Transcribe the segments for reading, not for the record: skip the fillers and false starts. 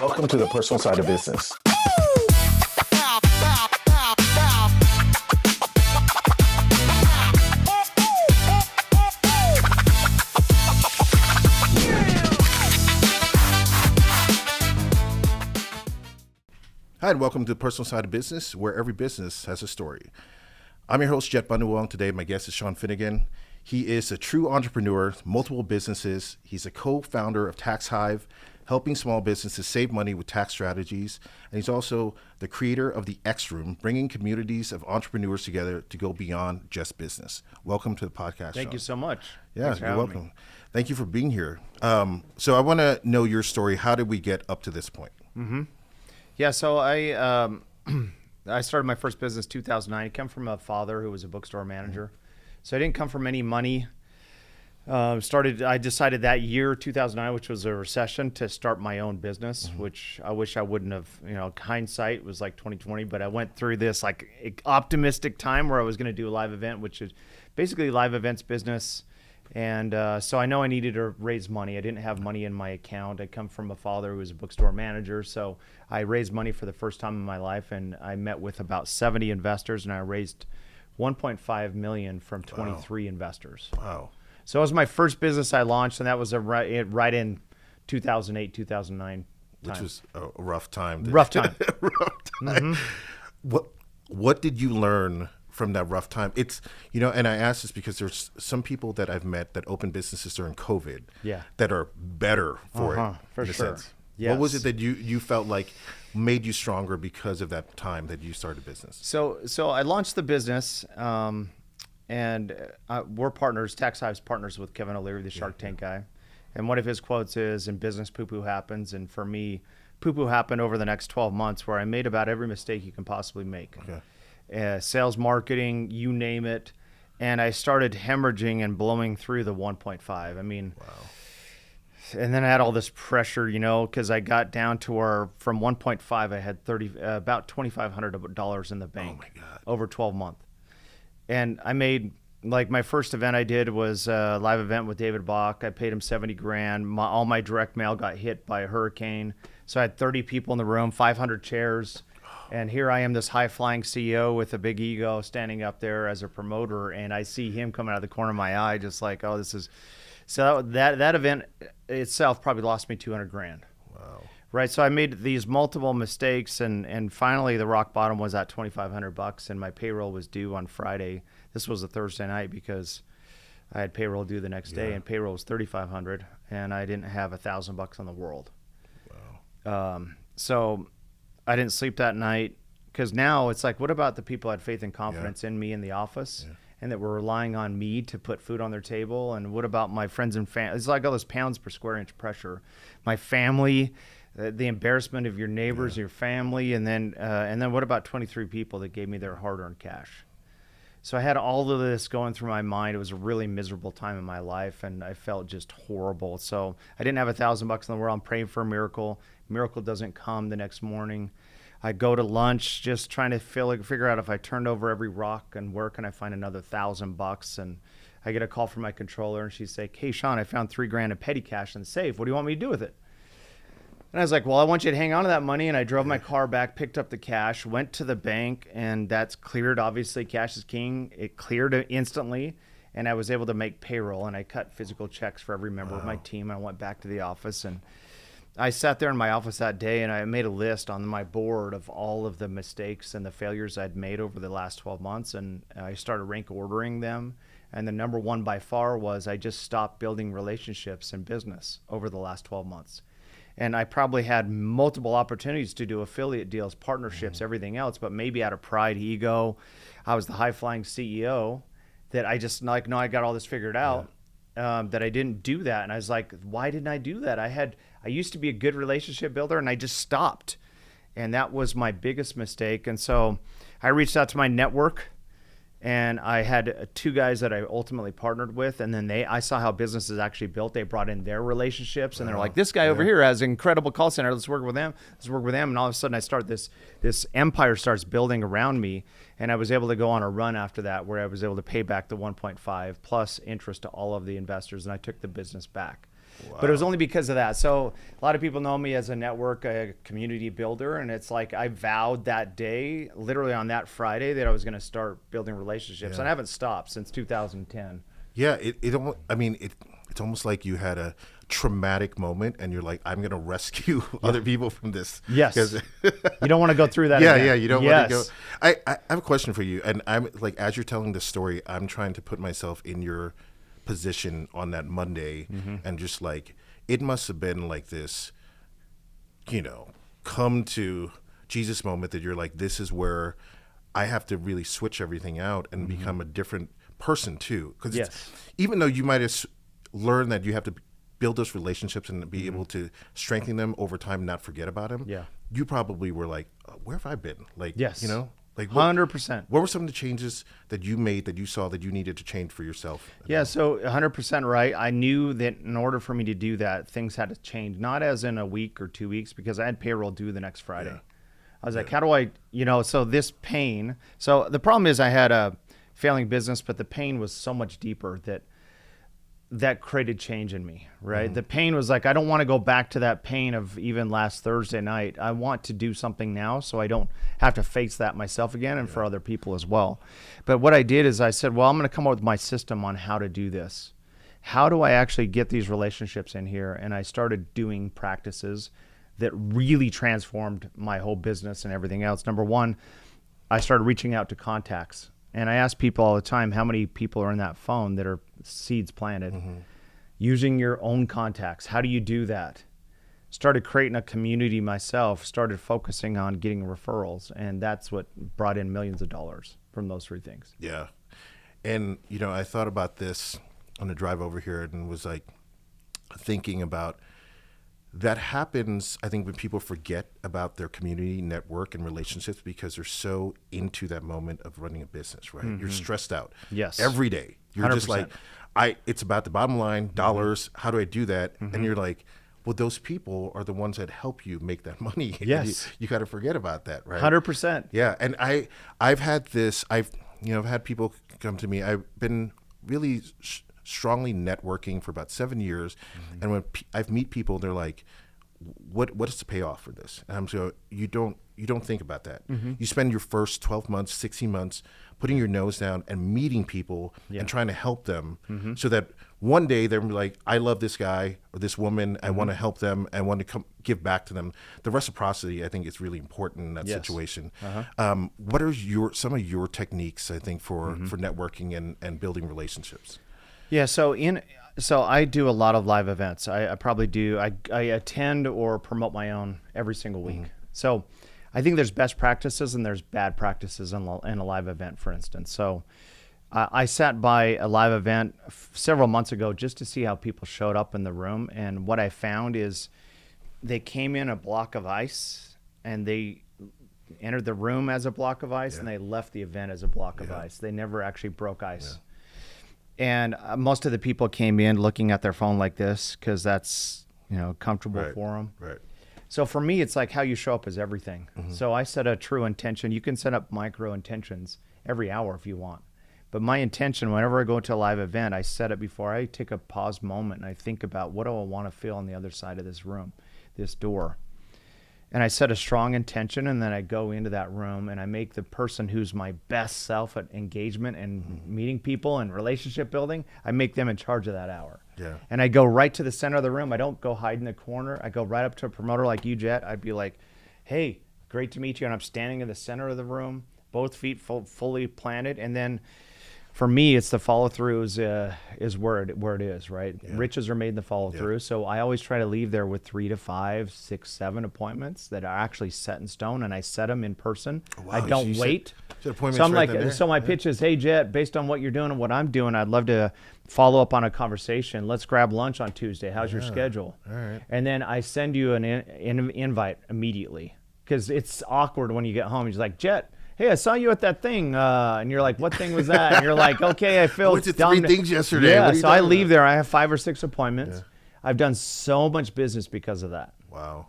Welcome to the personal side of business. Hi, and welcome to the personal side of business, where every business has a story. I'm your host, Jet Bundewell, and today my guest is Shawn Finnegan. He is a true entrepreneur, multiple businesses. He's a co-founder of TaxHive, helping small businesses save money with tax strategies. And he's also the creator of the X Room, bringing communities of entrepreneurs together to go beyond just business. Welcome to the podcast, Thank Shawn. you so much. Yeah, you're welcome. Thank you for being here. So I want to know your story. How did we get up to this point? Mm-hmm. Yeah, so I started my first business 2009. I come from a father who was a bookstore manager. So I didn't come from any money. I decided that year, 2009, which was a recession, to start my own business, which I wish I wouldn't have, hindsight was like 2020, but I went through this like optimistic time where I was going to do a live event, which is basically live events business. And so I know I needed to raise money. I didn't have money in my account. I come from a father who was a bookstore manager. So I raised money for the first time in my life, and I met with about 70 investors, and I raised 1.5 million from 23 investors. Wow. So it was my first business I launched, and that was right in 2008, 2009 time. Which was a rough time. Rough time. Rough time. Mm-hmm. What did you learn from that rough time? It's, and I ask this because there's some people that I've met that open businesses during COVID that are better for it. For in a sure. sense. Yes. What was it that you felt like made you stronger because of that time that you started business? So I launched the business, and we're partners. TaxHive's partners with Kevin O'Leary, the Shark Tank guy. And one of his quotes is, "In business, poo-poo happens." And for me, poo-poo happened over the next 12 months where I made about every mistake you can possibly make. Okay. Sales, marketing, you name it. And I started hemorrhaging and blowing through the 1.5. I mean, wow. And then I had all this pressure, because I got down to where from 1.5, I had about $2,500 in the bank. Oh my God. Over 12 months. And I made, my first event I did was a live event with David Bach. I paid him 70 grand. All my direct mail got hit by a hurricane. So I had 30 people in the room, 500 chairs. And here I am, this high-flying CEO with a big ego standing up there as a promoter. And I see him coming out of the corner of my eye, just like, oh, this is... So that event itself probably lost me 200 grand. Wow. Right. So I made these multiple mistakes, and finally the rock bottom was at $2,500, and my payroll was due on Friday. This was a Thursday night because I had payroll due the next day, and payroll was $3,500, and I didn't have $1,000 on the world. Wow. So I didn't sleep that night, because now it's like, what about the people who had faith and confidence in me in the office? Yeah. And that were relying on me to put food on their table? And what about my friends and family? It's like all this pounds per square inch pressure. My family, the embarrassment of your neighbors, your family, and then what about 23 people that gave me their hard-earned cash? So I had all of this going through my mind. It was a really miserable time in my life, and I felt just horrible. So I didn't have $1,000 in the world. I'm praying for a miracle. Miracle doesn't come the next morning. I go to lunch just trying to figure out if I turned over every rock and where can I find another $1,000. And I get a call from my controller, and she's like, "Hey, Shawn, I found $3 grand in petty cash in the safe. What do you want me to do with it?" And I was like, "Well, I want you to hang on to that money." And I drove my car back, picked up the cash, went to the bank, and that's cleared. Obviously, cash is king. It cleared instantly, and I was able to make payroll, and I cut physical checks for every member of my team. I went back to the office, and I sat there in my office that day, and I made a list on my board of all of the mistakes and the failures I'd made over the last 12 months, and I started rank ordering them. And the number one by far was I just stopped building relationships in business over the last 12 months. And I probably had multiple opportunities to do affiliate deals, partnerships, everything else, but maybe out of pride, ego, I was the high-flying CEO that I just no, I got all this figured out. That I didn't do that. And I was like, why didn't I do that? I used to be a good relationship builder, and I just stopped. And that was my biggest mistake. And so I reached out to my network, and I had two guys that I ultimately partnered with. And then I saw how business is actually built. They brought in their relationships, and they're like, this guy over here has an incredible call center. Let's work with them. And all of a sudden I start this empire starts building around me. And I was able to go on a run after that where I was able to pay back the 1.5 plus interest to all of the investors, and I took the business back. But it was only because of that. So a lot of people know me as a network, a community builder. And it's like I vowed that day, literally on that Friday, that I was going to start building relationships. And I haven't stopped since 2010. Yeah, it's almost like you had a traumatic moment and you're like, I'm going to rescue other people from this. Yes. You don't want to go through that again. Yeah, you don't want to go. I have a question for you. And I'm like, as you're telling this story, I'm trying to put myself in your position on that Monday and just like, it must have been like this, come to Jesus moment that you're like, this is where I have to really switch everything out and become a different person too. Because even though you might have learned that you have to build those relationships and be able to strengthen them over time and not forget about them, you probably were like, where have I been? Like, like 100%. What were some of the changes that you made that you saw that you needed to change for yourself? Yeah, so 100% right. I knew that in order for me to do that, things had to change, not as in a week or 2 weeks, because I had payroll due the next Friday. I was like, how do I, so this pain. So the problem is I had a failing business, but the pain was so much deeper that created change in me, right? The pain was like, I don't want to go back to that pain of even last Thursday night. I want to do something now so I don't have to face that myself again and for other people as well. But what I did is I said, well, I'm going to come up with my system on how to do this. How do I actually get these relationships in here? And I started doing practices that really transformed my whole business and everything else. Number one, I started reaching out to contacts. And I ask people all the time, how many people are in that phone that are seeds planted? Using your own contacts. How do you do that? Started creating a community myself, started focusing on getting referrals. And that's what brought in millions of dollars from those three things. Yeah. And, I thought about this on the drive over here and was like thinking about that happens, I think, when people forget about their community network and relationships because they're so into that moment of running a business, right? You're stressed out every day. You're 100%. Just like, it's about the bottom line, dollars. How do I do that? And you're like, well, those people are the ones that help you make that money. Yes. You got to forget about that, right? 100%. Yeah. And I've had this, I've had people come to me. I've been really strongly networking for about 7 years, and when I meet people, they're like, "What is the payoff for this?" And I'm so you don't think about that. You spend your first 12 months, 16 months putting your nose down and meeting people and trying to help them, so that one day they're like, "I love this guy or this woman. I want to help them. I want to give back to them." The reciprocity, I think, is really important in that situation. What are some of your techniques, I think, for networking and building relationships? Yeah, so I do a lot of live events. I probably do. I attend or promote my own every single week. So I think there's best practices and there's bad practices in a live event, for instance. So I sat by a live event several months ago just to see how people showed up in the room. And what I found is they came in a block of ice and they entered the room as a block of ice and they left the event as a block of ice. They never actually broke ice. And most of the people came in looking at their phone like this because that's comfortable for them. Right. So for me, it's like how you show up is everything. So I set a true intention. You can set up micro intentions every hour if you want. But my intention, whenever I go to a live event, I set it before I take a pause moment and I think about what do I want to feel on the other side of this room, this door. And I set a strong intention, and then I go into that room and I make the person who's my best self at engagement and meeting people and relationship building, I make them in charge of that hour. Yeah. And I go right to the center of the room. I don't go hide in the corner. I go right up to a promoter like you, Jet. I'd be like, "Hey, great to meet you." And I'm standing in the center of the room, both feet fully planted. And then for me, it's the follow through is where it is, right? Yeah. Riches are made in the follow through. So I always try to leave there with 3 to 5, 6, 7 appointments that are actually set in stone, and I set them in person. Oh, wow. I don't wait. So I'm like, so my pitch is, "Hey, Jet, based on what you're doing and what I'm doing, I'd love to follow up on a conversation. Let's grab lunch on Tuesday. How's your schedule?" All right. And then I send you an invite immediately because it's awkward when you get home. He's like, "Jet, hey, I saw you at that thing," and you're like, "What thing was that?" And you're like, "Okay, I feel." Went to 3 things yesterday. Yeah, so I leave there. I have 5 or 6 appointments. Yeah. I've done so much business because of that. Wow.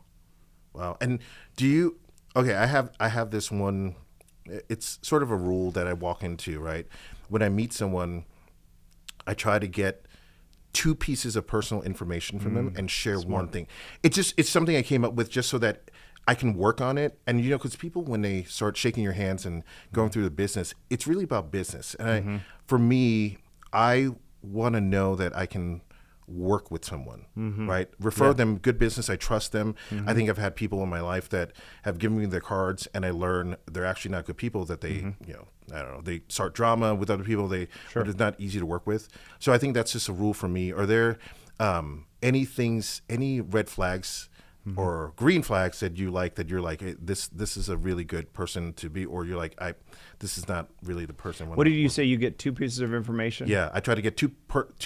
And do you? Okay, I have this one. It's sort of a rule that I walk into, right? When I meet someone, I try to get 2 pieces of personal information from them and share one thing. It's something I came up with just so that I can work on it. And, you know, because people, when they start shaking your hands and going through the business, it's really about business. And for me, I want to know that I can work with someone, right? Refer them good business. I trust them. I think I've had people in my life that have given me their cards, and I learn they're actually not good people, that they, you know, I don't know, they start drama with other people. But it's not easy to work with. So I think that's just a rule for me. Are there any red flags or green flags that you're like, hey, this is a really good person to be, or you're like, this is not really the person. What did you say? You get 2 pieces of information? Yeah, I try to get 2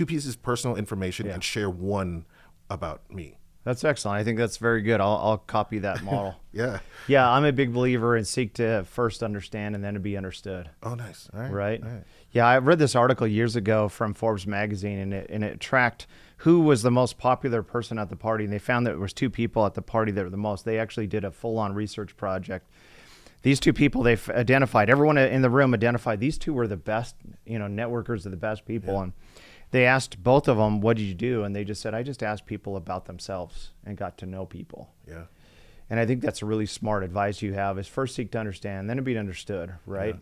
pieces of personal information and share one about me. That's excellent. I think that's very good. I'll copy that model. Yeah. Yeah, I'm a big believer in seek to first understand and then to be understood. Oh, nice. All Right? All right. Yeah, I read this article years ago from Forbes magazine, and it tracked who was the most popular person at the party, and they found that there was 2 people at the party that were the most. They actually did a full-on research project. These 2 people, they've identified, everyone in the room identified these 2 were the best, you know, networkers are the best people. And they asked both of them, what did you do? And they just said, I just asked people about themselves and got to know people. Yeah. And I think that's a really smart advice you have, is first seek to understand, then to be understood, right? Yeah.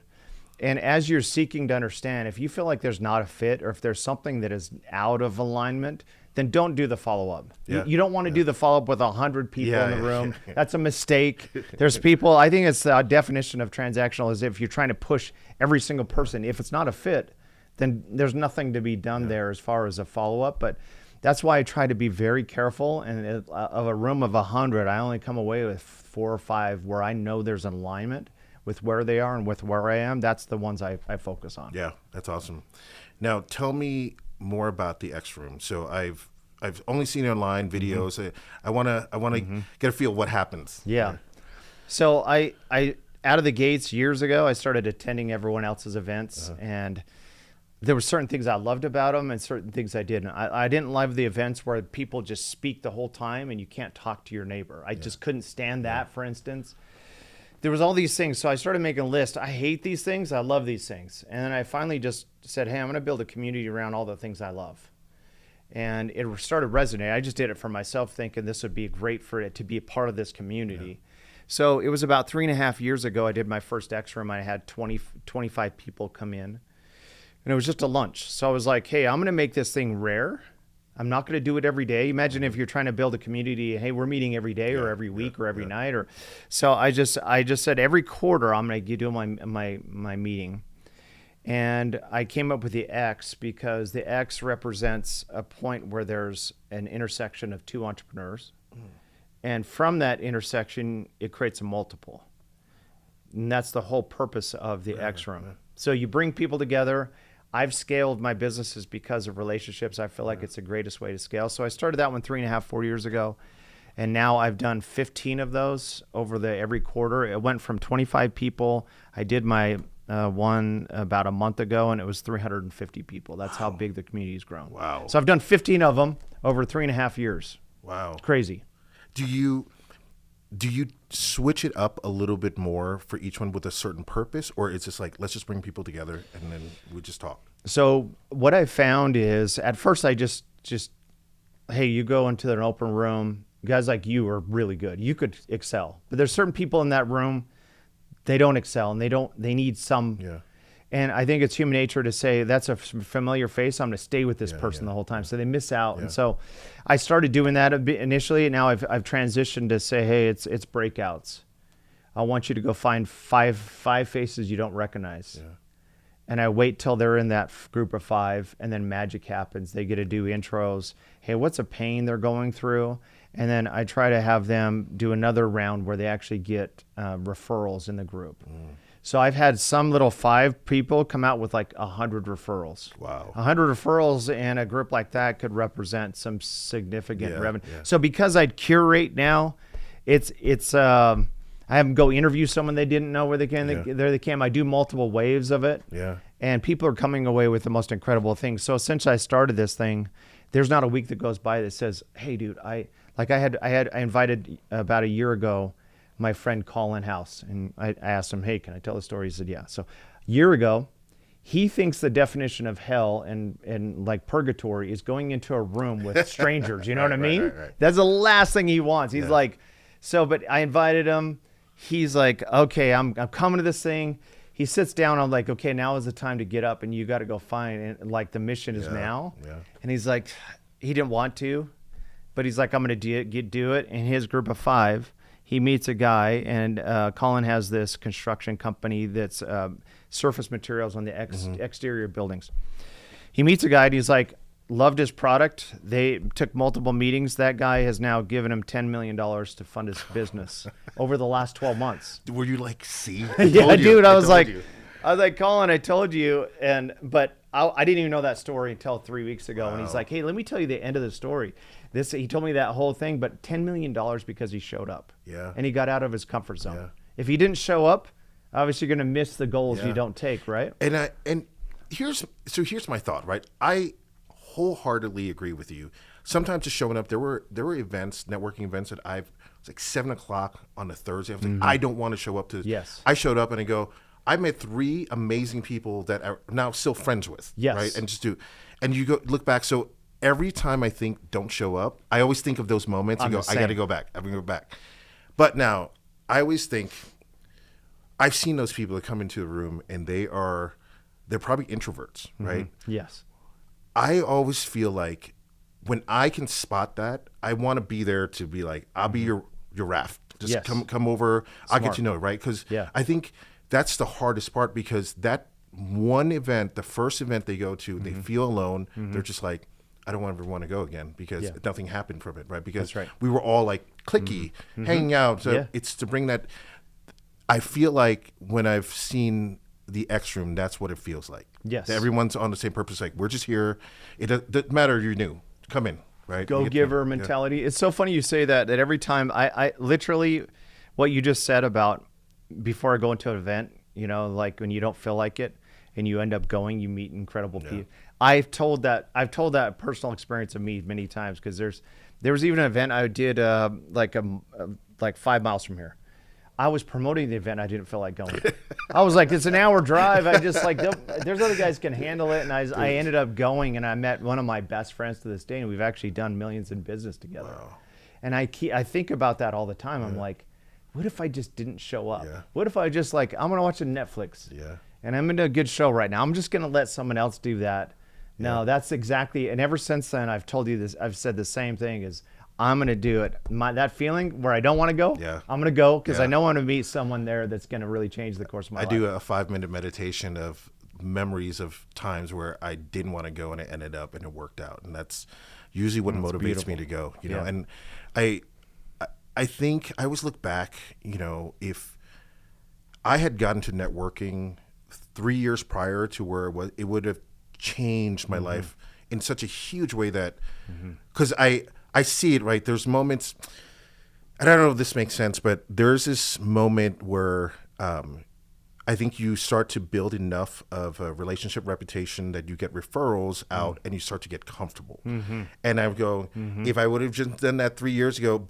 And as you're seeking to understand, if you feel like there's not a fit, or if there's something that is out of alignment, then don't do the follow-up. Yeah. You don't want to do the follow-up with 100 people in the room. That's a mistake. There's people, I think it's the definition of transactional is if you're trying to push every single person. If it's not a fit, then there's nothing to be done there as far as a follow-up. But that's why I try to be very careful. And of a room of 100, I only come away with 4 or 5 where I know there's an alignment with where they are and with where I am. That's the ones I focus on. Yeah, that's awesome. Now, tell me more about the X Room. So I've only seen online videos. I want to get a feel what happens. Yeah. So I out of the gates years ago, I started attending everyone else's events, and there were certain things I loved about them and certain things I didn't. I didn't love the events where people just speak the whole time and you can't talk to your neighbor. I just couldn't stand that, for instance. There was all these things, so I started making a list. I hate these things, I love these things. And then I finally just said, hey, I'm going to build a community around all the things I love. And it started resonating. I just did it for myself, thinking this would be great for it to be a part of this community. Yeah. So it was about 3.5 years ago, I did my first X Room. I had 25 people come in. And it was just a lunch. So I was like, hey, I'm going to make this thing rare. I'm not going to do it every day. Imagine if you're trying to build a community, hey, we're meeting every day or every week or every night. So I just said every quarter I'm going to do my meeting. And I came up with the X because the X represents a point where there's an intersection of 2 entrepreneurs. And from that intersection, it creates a multiple. And that's the whole purpose of the X Room. So you bring people together. I've scaled my businesses because of relationships. I feel like it's the greatest way to scale. So I started that one 4 years ago. And now I've done 15 of those over every quarter. It went from 25 people. I did my one about a month ago, and it was 350 people. That's how big the community's grown. Wow. So I've done 15 of them over 3.5 years. Wow. It's crazy. Do you switch it up a little bit more for each one with a certain purpose, or it's just like, let's just bring people together and then we just talk? So what I found is at first I just hey, you go into an open room, guys like you are really good. You could excel. But there's certain people in that room, they don't excel, and they need some. Yeah. And I think it's human nature to say, that's a familiar face, I'm going to stay with this person the whole time. So they miss out. And so I started doing that a bit initially. Now I've transitioned to say, hey, it's breakouts. I want you to go find five faces you don't recognize. Yeah. And I wait till they're in that group of 5, and then magic happens. They get to do intros. Hey, what's a pain they're going through? And then I try to have them do another round where they actually get referrals in the group. So I've had some little 5 people come out with like 100 referrals. Wow. 100 referrals in a group like that could represent some significant revenue. Yeah. So because I curate now, it's I have them go interview someone they didn't know where they came. There they came. I do multiple waves of it. Yeah. And people are coming away with the most incredible things. So since I started this thing, there's not a week that goes by that says, hey dude, I invited about a year ago my friend Colin House, and I asked him, hey, can I tell a story? He said, yeah. So a year ago, He thinks the definition of hell and like purgatory is going into a room with strangers. You know what I mean? Right. That's the last thing he wants. He's like, so, but I invited him. He's like, okay, I'm coming to this thing. He sits down. I'm like, okay, now is the time to get up and you got to go find, and like the mission is now. Yeah. And he's like, he didn't want to, but he's like, I'm going to do it. In his group of 5, he meets a guy, and Colin has this construction company that's surface materials on the exterior buildings. He meets a guy, and he's like, loved his product. They took multiple meetings. That guy has now given him $10 million to fund his business over the last 12 months. Were you like, see? Yeah, dude, I was like, Colin, I told you. But I didn't even know that story until 3 weeks ago. Wow. And he's like, hey, let me tell you the end of the story. He told me that whole thing, but $10 million because he showed up. Yeah. And he got out of his comfort zone. Yeah. If he didn't show up, obviously you're going to miss the goals you don't take, right? And here's my thought, right? I wholeheartedly agree with you. Sometimes just showing up, there were events, networking events that it was like 7:00 on a Thursday. I was like, I don't want to show up to this. Yes. I showed up and I go, I met 3 amazing people that I'm now still friends with. Yes. Right. And you go look back. So every time I think don't show up, I always think of those moments and go, I got to go back. I'm going to go back. But now I always think, I've seen those people that come into the room and they're probably introverts, right? Yes. I always feel like when I can spot that, I want to be there to be like, I'll be your raft. Just come over. Smart. I'll get you know, right? Because I think that's the hardest part, because that one event, the first event they go to, they feel alone. They're just like, I don't ever want to go again because nothing happened from it, right? Because we were all like cliquey, hanging out. So it's to bring that. I feel like when I've seen the X Room, that's what it feels like. Yes. Everyone's on the same purpose. Like, we're just here. It doesn't matter if you're new. Come in, right? Go-giver mentality. Yeah. It's so funny you say that every time I literally, what you just said about before I go into an event, you know, like when you don't feel like it and you end up going, you meet incredible people. I've told that personal experience of me many times, because there was even an event I did like 5 miles from here. I was promoting the event. I didn't feel like going. I was like, it's an hour drive. I just like, there's other guys can handle it. And I ended up going, and I met one of my best friends to this day, and we've actually done millions in business together. Wow. And I think about that all the time. I'm like, what if I just didn't show up? Yeah. What if I just like, I'm going to watch a Netflix. Yeah. And I'm into a good show right now. I'm just going to let someone else do that. No, that's exactly. And ever since then, I've told you this, I've said the same thing, is I'm going to do it. That feeling where I don't want to go, I'm going to go, because I know I want to meet someone there that's going to really change the course of my life. I do a 5-minute meditation of memories of times where I didn't want to go and it ended up and it worked out. And that's usually what motivates me to go, you know. And I think I always look back, you know, if I had gotten to networking 3 years prior to where it would have changed my life in such a huge way that, because I see it, right? There's moments, I don't know if this makes sense, but there's this moment where I think you start to build enough of a relationship reputation that you get referrals out and you start to get comfortable. And I would go, if I would have just done that 3 years ago,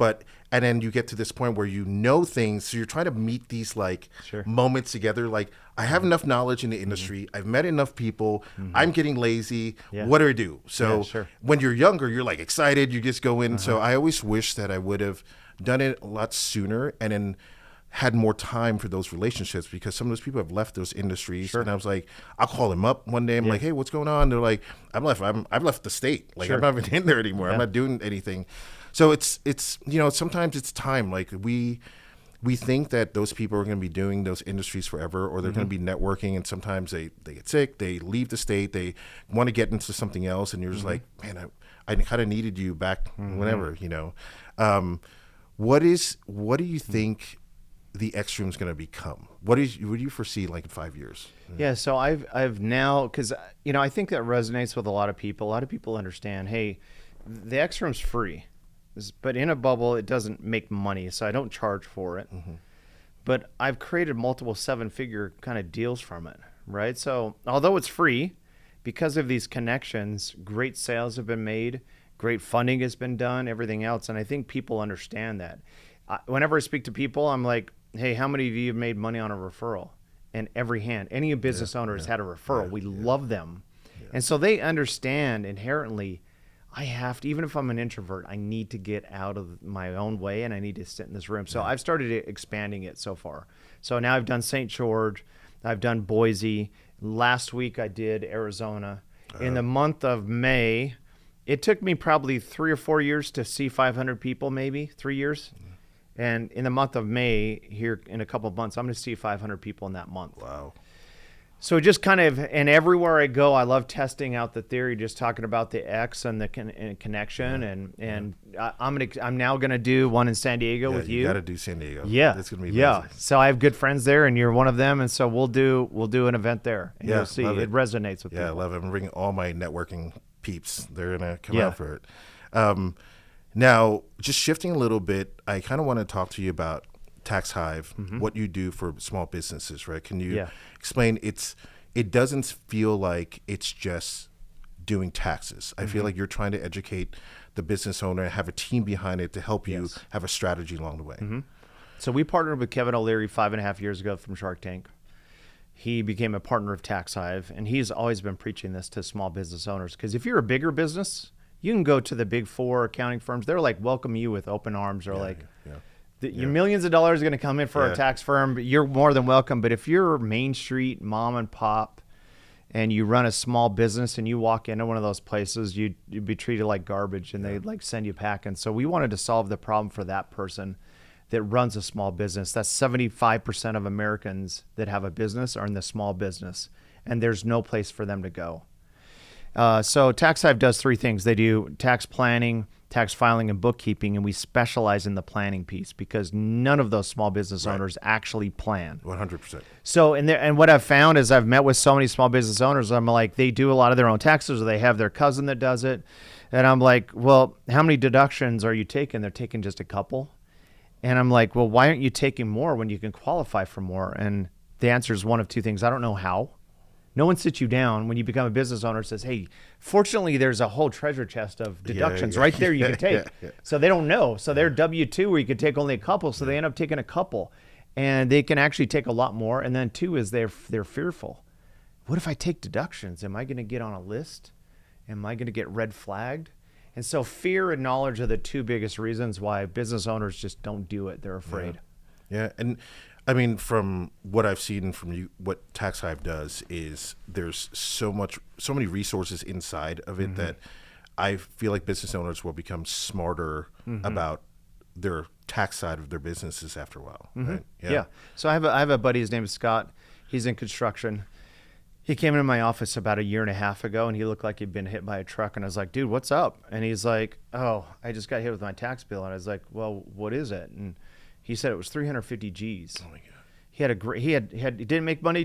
and then you get to this point where you know things, so you're trying to meet these like moments together. Like, I have enough knowledge in the industry. I've met enough people. I'm getting lazy. What do I do? So when you're younger, you're like excited. You just go in. So I always wish that I would have done it a lot sooner and then had more time for those relationships, because some of those people have left those industries. And I was like, I'll call them up one day. I'm like, hey, what's going on? They're like, I've left the state. Like, I'm not even in there anymore. I'm not doing anything. So it's you know, sometimes it's time. Like, we think that those people are going to be doing those industries forever, or they're going to be networking, and sometimes they get sick, they leave the state, they want to get into something else, and you're just like, man, I kind of needed you back whenever, you know. What do you think the X Room is going to become? What do you foresee like in 5 years? Yeah, so I've now, because, you know, I think that resonates with a lot of people. A lot of people understand, hey, the X Room's free, but in a bubble, it doesn't make money, so I don't charge for it. But I've created multiple 7-figure kind of deals from it, right? So although it's free, because of these connections, great sales have been made, great funding has been done, everything else, and I think people understand that. Whenever I speak to people, I'm like, hey, how many of you have made money on a referral? and every hand. Any business owner has had a referral. We love them. And so they understand inherently, I have to, even if I'm an introvert, I need to get out of my own way and I need to sit in this room. So I've started expanding it so far. So now I've done St. George, I've done Boise. Last week I did Arizona. In the month of May, it took me probably 3 or 4 years to see 500 people, maybe 3 years. And in the month of May, here in a couple of months, I'm going to see 500 people in that month. Wow. So just kind of, and everywhere I go, I love testing out the theory, just talking about the X and the connection. And I'm now going to do one in San Diego with you. You got to do San Diego. Yeah. It's going to be amazing. So I have good friends there and you're one of them. And so we'll do an event there and you'll see it resonates with people. Yeah, I love it. I'm bringing all my networking peeps. They're going to come out for it. Now, just shifting a little bit, I kind of want to talk to you about TaxHive, what you do for small businesses, right? Can you explain? It doesn't feel like it's just doing taxes. I feel like you're trying to educate the business owner and have a team behind it to help you have a strategy along the way. So we partnered with Kevin O'Leary 5.5 years ago from Shark Tank. He became a partner of TaxHive, and he's always been preaching this to small business owners. Because if you're a bigger business, you can go to the big 4 accounting firms. They're like welcome you with open arms. They're your millions of dollars are going to come in for a tax firm. You're more than welcome. But if you're Main Street mom and pop and you run a small business and you walk into one of those places, you'd be treated like garbage and they'd like send you packing. So we wanted to solve the problem for that person that runs a small business. That's 75% of Americans that have a business are in the small business, and there's no place for them to go. So TaxHive does 3 things. They do tax planning, tax filing, and bookkeeping, and we specialize in the planning piece because none of those small business owners actually plan. 100%. So, and what I've found is I've met with so many small business owners, I'm like, they do a lot of their own taxes or they have their cousin that does it. And I'm like, well, how many deductions are you taking? They're taking just a couple. And I'm like, well, why aren't you taking more when you can qualify for more? And the answer is one of 2 things. I don't know how. No one sits you down when you become a business owner and says, hey, fortunately, there's a whole treasure chest of deductions right there you can take. So they don't know. So they're W-2 where you could take only a couple. So they end up taking a couple. And they can actually take a lot more. And then 2 is they're fearful. What if I take deductions? Am I going to get on a list? Am I going to get red flagged? And so fear and knowledge are the 2 biggest reasons why business owners just don't do it. They're afraid. Yeah. And I mean, from what I've seen from you, what TaxHive does is there's so many resources inside of it that I feel like business owners will become smarter about their tax side of their businesses after a while. Right? Yeah. So I have a buddy. His name is Scott. He's in construction. He came into my office about 1.5 years ago, and he looked like he'd been hit by a truck. And I was like, dude, what's up? And he's like, oh, I just got hit with my tax bill. And I was like, well, what is it? And he said it was 350 G's. Oh my God. He didn't make money,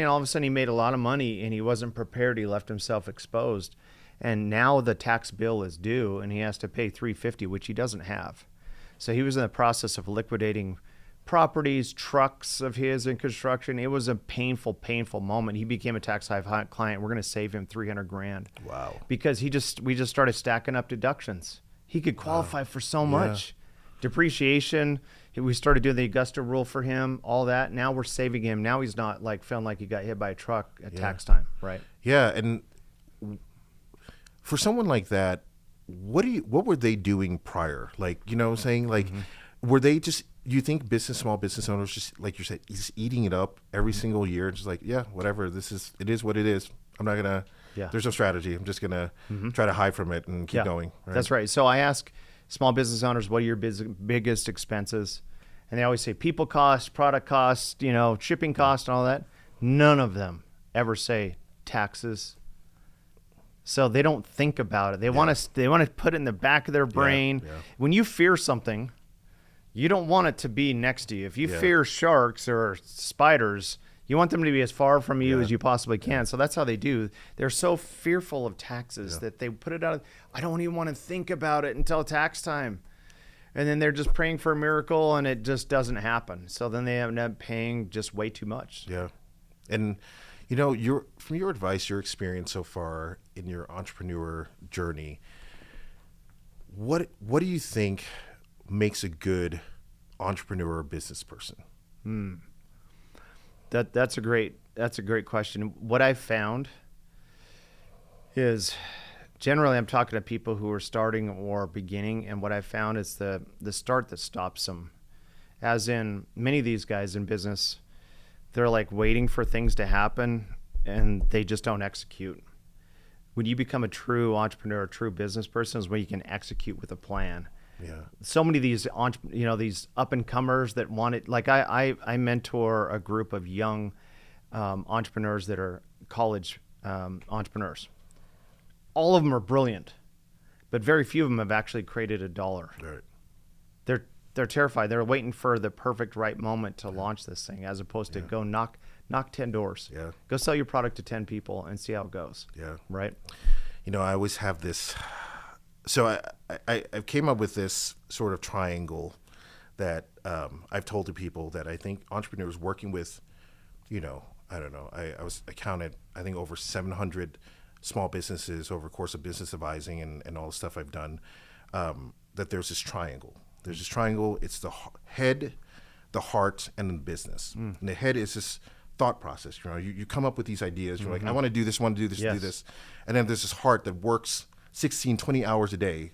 and all of a sudden he made a lot of money, and he wasn't prepared. He left himself exposed. And now the tax bill is due, and he has to pay 350, which he doesn't have. So he was in the process of liquidating properties, trucks of his in construction. It was a painful, painful moment. He became a TaxHive client. We're going to save him $300,000. Wow. Because we just started stacking up deductions. He could qualify for so much. Depreciation. We started doing the Augusta rule for him, all that. Now we're saving him. Now he's not like feeling like he got hit by a truck at tax time, right? Yeah, and for someone like that, what were they doing prior? Like, you know what I'm saying? Like, were they just, you think small business owners just, like you said, just eating it up every single year? Just like, yeah, whatever, it is what it is. I'm not going to, there's no strategy. I'm just going to try to hide from it and keep going. Right? That's right. So I ask small business owners, what are your biggest expenses? And they always say people cost, product cost, shipping cost and all that. None of them ever say taxes. So they don't think about it. They want to put it in the back of their brain. Yeah. When you fear something, you don't want it to be next to you. If you fear sharks or spiders, you want them to be as far from you as you possibly can. So that's how they do. They're so fearful of taxes that they put it out. I don't even want to think about it until tax time. And then they're just praying for a miracle, and it just doesn't happen. So then they end up paying just way too much. Yeah. And, from your advice, your experience so far in your entrepreneur journey, what do you think makes a good entrepreneur or business person? That's a great question. What I've found is generally I'm talking to people who are starting or beginning, and what I've found is the start that stops them. As in, many of these guys in business, they're like waiting for things to happen and they just don't execute. When you become a true entrepreneur, a true business person, is when you can execute with a plan. Yeah. So many of these, these up and comers that want it. Like I mentor a group of young entrepreneurs that are college entrepreneurs. All of them are brilliant, but very few of them have actually created a dollar. Right. They're terrified. They're waiting for the perfect right moment to launch this thing, as opposed to go knock 10 doors. Yeah. Go sell your product to 10 people and see how it goes. Yeah. Right. I always have this. So I came up with this sort of triangle that I've told to people that I think entrepreneurs working with, I don't know. I counted, I think, over 700 small businesses over the course of business advising and all the stuff I've done, that there's this triangle. There's this triangle. It's the head, the heart, and the business. And the head is this thought process. You come up with these ideas. You're like, I want to do this, want to do this, do this. And then there's this heart that works 16, 20 hours a day.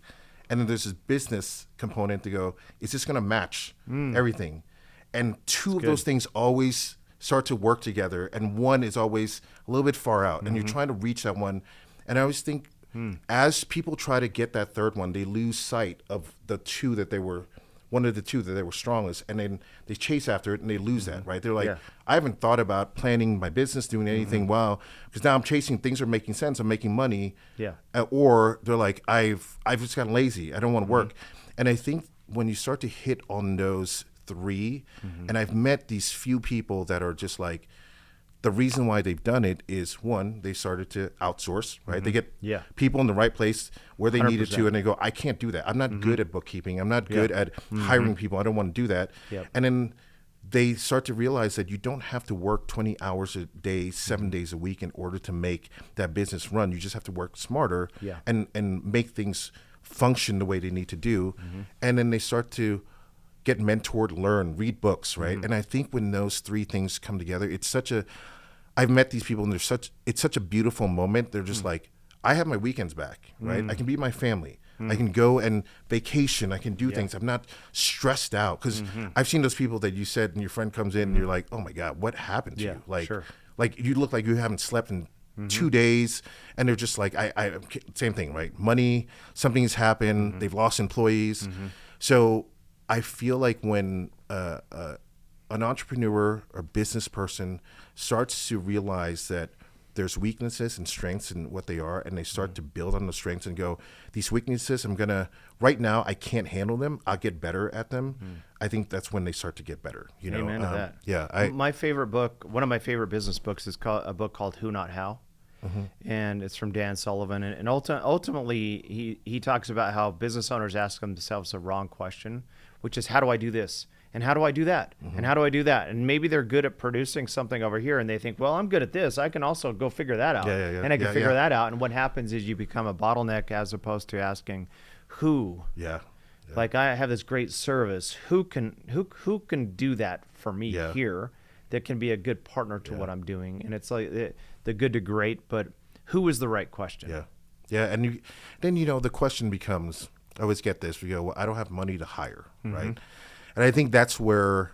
And then there's this business component to go, is this going to match everything? And two of those things always start to work together. And one is always a little bit far out. And you're trying to reach that one. And I always think, as people try to get that third one, they lose sight of the two that they were, one of the two that they were strongest, and then they chase after it and they lose that, right? They're like, I haven't thought about planning my business, doing anything well, because now I'm chasing, things are making sense, I'm making money. Or they're like, I've just gotten lazy, I don't want to work. And I think when you start to hit on those three, and I've met these few people that are just like, the reason why they've done it is, one, they started to outsource, right? They get people in the right place where they 100%. Needed to, and they go, I can't do that. I'm not good at bookkeeping. I'm not good at hiring people. I don't want to do that. And then they start to realize that you don't have to work 20 hours a day, 7 days a week in order to make that business run. You just have to work smarter and make things function the way they need to do. And then they start to get mentored, learn, read books, right? And I think when those three things come together, I've met these people, and it's such a beautiful moment. They're just like, I have my weekends back, right? I can be with my family. I can go and vacation. I can do things. I'm not stressed out, because I've seen those people that you said, and your friend comes in and you're like, oh my God, what happened to you? Like you look like you haven't slept in 2 days, and they're just like, I same thing, right? Money, something's happened. They've lost employees. So I feel like when an entrepreneur or business person starts to realize that there's weaknesses and strengths in what they are, and they start to build on the strengths and go, these weaknesses, right now I can't handle them, I'll get better at them. I think that's when they start to get better. Amen to that. Yeah. My favorite book, one of my favorite business books, is a book called Who Not How. And it's from Dan Sullivan. And ultimately, he talks about how business owners ask themselves the wrong question, which is, how do I do this? And how do I do that? And how do I do that? And maybe they're good at producing something over here, and they think, well, I'm good at this. I can also go figure that out. And I can figure that out. And what happens is you become a bottleneck, as opposed to asking who. Like, I have this great service. Who can do that for me here that can be a good partner to what I'm doing? And it's like the good to great, but who is the right question? And then the question becomes, I always get this, we go, well, I don't have money to hire, right? And I think that's where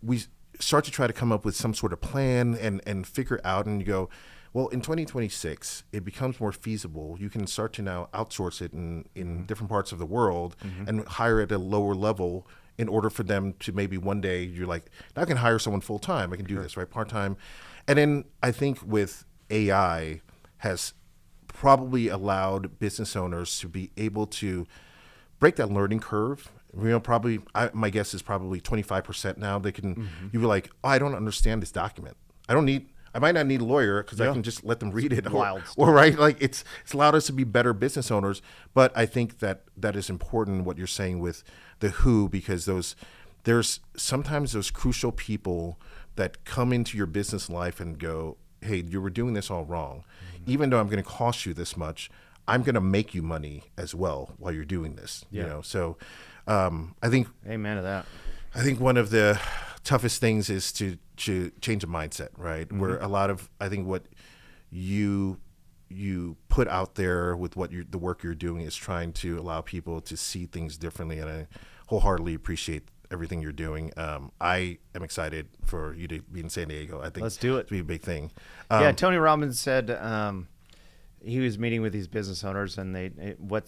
we start to try to come up with some sort of plan and figure out, and you go, well, in 2026, it becomes more feasible. You can start to now outsource it in different parts of the world and hire at a lower level in order for them to maybe one day you're like, now I can hire someone full time. I can do this, right? Part time. And then I think with AI has probably allowed business owners to be able to break that learning curve. Probably, my guess is probably 25% now. They can, you be like, oh, I don't understand this document. I might not need a lawyer, because I can just let them read it. Or right, like it's allowed us to be better business owners. But I think that is important, what you're saying with the who, because there's sometimes those crucial people that come into your business life and go, hey, you were doing this all wrong. Even though I'm going to cost you this much, I'm going to make you money as well while you're doing this. So I think, amen to that. I think one of the toughest things is to change a mindset, right? Where a lot of, I think what you put out there with the work you're doing is trying to allow people to see things differently, and I wholeheartedly appreciate everything you're doing. I am excited for you to be in San Diego. I think let's do it. It'll be a big thing. Yeah, Tony Robbins said he was meeting with these business owners, and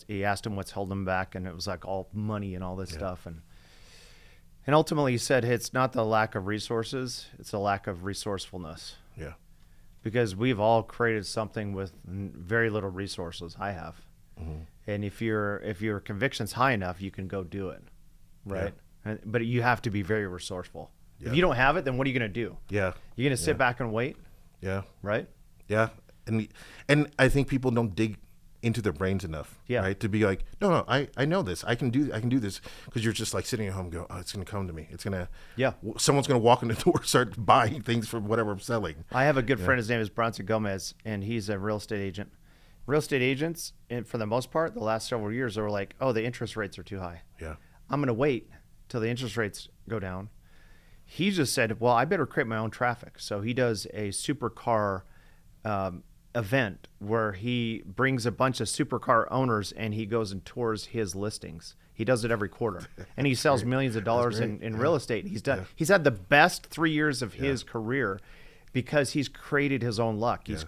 he asked them what's holding them back, and it was like all money and all this stuff, and ultimately he said it's not the lack of resources, it's a lack of resourcefulness. Yeah. Because we've all created something with very little resources. I have, and if your conviction's high enough, you can go do it, right? Yeah. But you have to be very resourceful. Yeah. If you don't have it, then what are you going to do? Yeah, you're going to sit back and wait. Yeah, right. Yeah, and I think people don't dig into their brains enough, right? To be like, no, I know this. I can do this, because you're just like sitting at home and go, oh, it's going to come to me. It's going to, someone's going to walk in the door, start buying things from whatever I'm selling. I have a good friend. His name is Bronson Gomez, and he's a real estate agent. Real estate agents, and for the most part, the last several years, they were like, oh, the interest rates are too high. Yeah, I'm going to wait till the interest rates go down. He just said, well, I better create my own traffic. So he does a supercar event where he brings a bunch of supercar owners and he goes and tours his listings. He does it every quarter, and he sells millions of dollars in real estate. He's had the best 3 years of his career because he's created his own luck. He's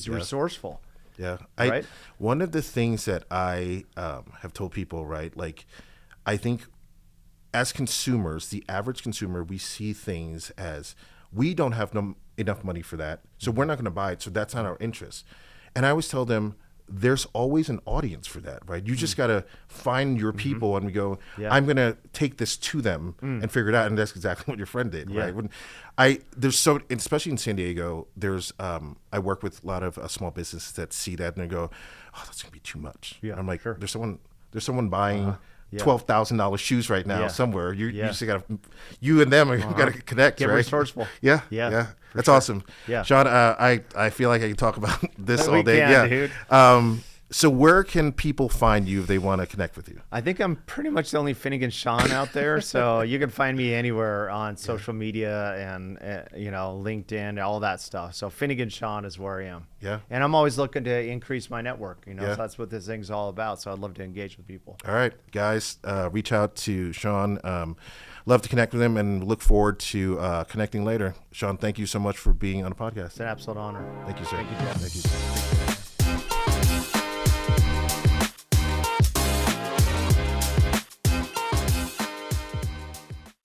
resourceful. Yeah. Right? One of the things that I have told people, right, like, I think as consumers, the average consumer, we see things as, we don't have enough money for that, so we're not going to buy it, so that's not our interest. And I always tell them, there's always an audience for that, right? You just got to find your people and go, I'm going to take this to them and figure it out. And that's exactly what your friend did, right? When especially in San Diego, there's, I work with a lot of small businesses that see that and they go, oh, that's going to be too much. Yeah, I'm like, there's someone buying $12,000 shoes right now somewhere. You just got to, you and them got to connect, Get right? resourceful. Yeah. That's awesome. Yeah. Shawn, I feel like I can talk about this all day. Dude. So where can people find you if they want to connect with you? I think I'm pretty much the only Finnegan Shawn out there. So you can find me anywhere on social media and, LinkedIn, all that stuff. So Finnegan Shawn is where I am. Yeah. And I'm always looking to increase my network, so that's what this thing's all about. So I'd love to engage with people. All right, guys, reach out to Shawn. Love to connect with him and look forward to connecting later. Shawn, thank you so much for being on the podcast. It's an absolute honor. Thank you, sir. Thank you, Jeff. Thank you.